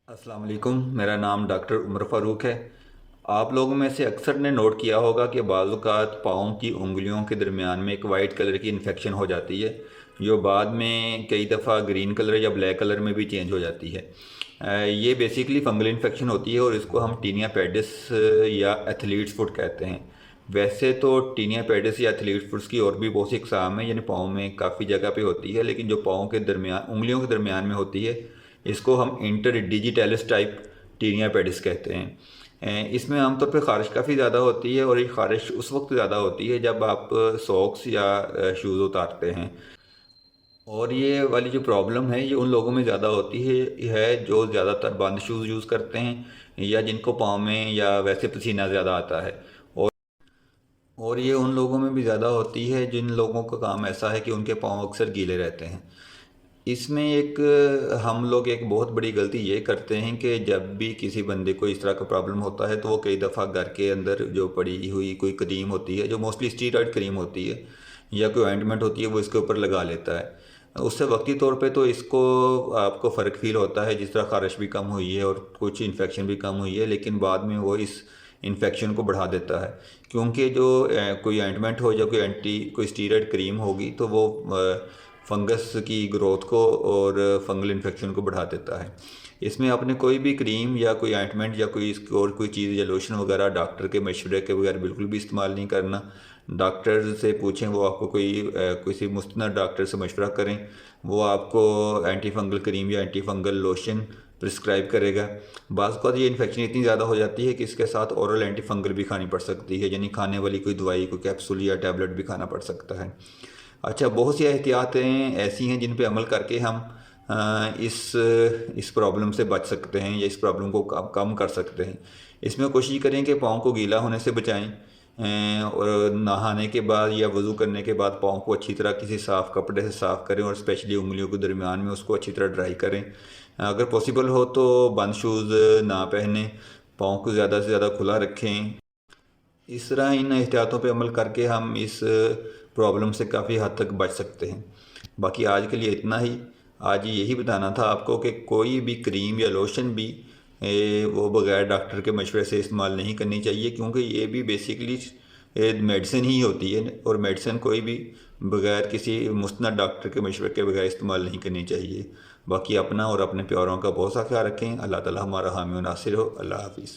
अस्सलाम वालेकुम। मेरा नाम डॉक्टर उमर फ़ारूक है। आप लोगों में से अक्सर ने नोट किया होगा कि बाज़ औक़ात पाँव की उँगलियों के दरमियान में एक वाइट कलर की इन्फेक्शन हो जाती है, जो बाद में कई दफ़ा ग्रीन कलर या ब्लैक कलर में भी चेंज हो जाती है। ये बेसिकली फंगल इन्फेक्शन होती है और इसको हम टीनिया पेडिस या एथलीट्स फुट कहते हैं। वैसे तो टीनिया पेडिस या एथलीट्स फुट्स की और भी बहुत सी इकसाम है, यानी पाँव में काफ़ी जगह पे होती है, लेकिन जो पाँव के दरमियान उँगलियों के दरमियान में होती है इसको हम inter digitalis type tinea pedis कहते हैं। इसमें आमतौर पे ख़ारिश काफ़ी ज़्यादा होती है और ये ख़ारिश उस वक्त ज़्यादा होती है जब आप सॉक्स या शूज़ उतारते हैं। और ये वाली जो प्रॉब्लम है ये उन लोगों में ज़्यादा होती है जो ज़्यादातर बंद शूज़ यूज़ करते हैं या जिनको पाँव में या वैसे पसीना ज़्यादा आता है। और और ये उन लोगों में भी ज़्यादा होती है जिन लोगों का काम ऐसा है कि उनके पाँव अक्सर गीले रहते हैं। इसमें एक हम लोग एक बहुत बड़ी गलती ये करते हैं कि जब भी किसी बंदे को इस तरह का प्रॉब्लम होता है तो वो कई दफ़ा घर के अंदर जो पड़ी हुई कोई क्रीम होती है, जो मोस्टली स्टीरॉयड क्रीम होती है या कोई ऑइंटमेंट होती है, वो इसके ऊपर लगा लेता है। उससे वक्ती तौर पे तो इसको आपको फ़र्क फ़ील होता है, जिस तरह ख़ारिश भी कम हुई है और कुछ इन्फेक्शन भी कम हुई है, लेकिन बाद में वो इस इन्फेक्शन को बढ़ा देता है, क्योंकि जो कोई ऑइंटमेंट हो या कोई स्टीरॉयड क्रीम होगी तो वो फंगस की ग्रोथ को और फंगल इन्फेक्शन को बढ़ा देता है। इसमें आपने कोई भी क्रीम या कोई ऑइंटमेंट या कोई इसकी और कोई चीज़ या लोशन वगैरह डॉक्टर के मशवरे के बगैर बिल्कुल भी इस्तेमाल नहीं करना। डॉक्टर से पूछें, वो आपको किसी मुस्तनद डॉक्टर से मशवरा करें, वो आपको एंटी फंगल क्रीम या एंटी फंगल लोशन प्रिस्क्राइब करेगा। बाज़ औक़ात ये इन्फेक्शन इतनी ज़्यादा हो जाती है कि इसके साथ ओरल एंटी फंगल भी खानी पड़ सकती है, यानी खाने वाली कोई दवाई, कोई कैप्सूल या टैबलेट भी खाना पड़ सकता है। अच्छा, बहुत सी एहतियातें ऐसी हैं जिन पे अमल करके हम इस प्रॉब्लम से बच सकते हैं या इस प्रॉब्लम को कम कर सकते हैं। इसमें कोशिश करें कि पाँव को गीला होने से बचाएं, और नहाने के बाद या वज़ू करने के बाद पाँव को अच्छी तरह किसी साफ़ कपड़े से साफ़ करें और स्पेशली उंगलियों के दरमियान में उसको अच्छी तरह ड्राई करें। अगर पॉसिबल हो तो बंद शूज़ ना पहनें, पाँव को ज़्यादा से ज़्यादा खुला रखें। इस तरह इन एहतियातों पे अमल करके हम इस प्रॉब्लम से काफ़ी हद तक बच सकते हैं। बाकी आज के लिए इतना ही। आज यही बताना था आपको कि कोई भी क्रीम या लोशन भी वो बग़ैर डॉक्टर के मशवरे से इस्तेमाल नहीं करनी चाहिए, क्योंकि ये भी बेसिकली मेडिसिन ही होती है और मेडिसिन कोई भी बग़ैर किसी मुस्तनद डॉक्टर के मशवरे के बगैर इस्तेमाल नहीं करनी चाहिए। बाकी अपना और अपने प्यारों का बहुत सा ख्याल रखें। अल्लाह ताला हमारा हामी और नासिर हो। अल्लाह हाफ़िज़।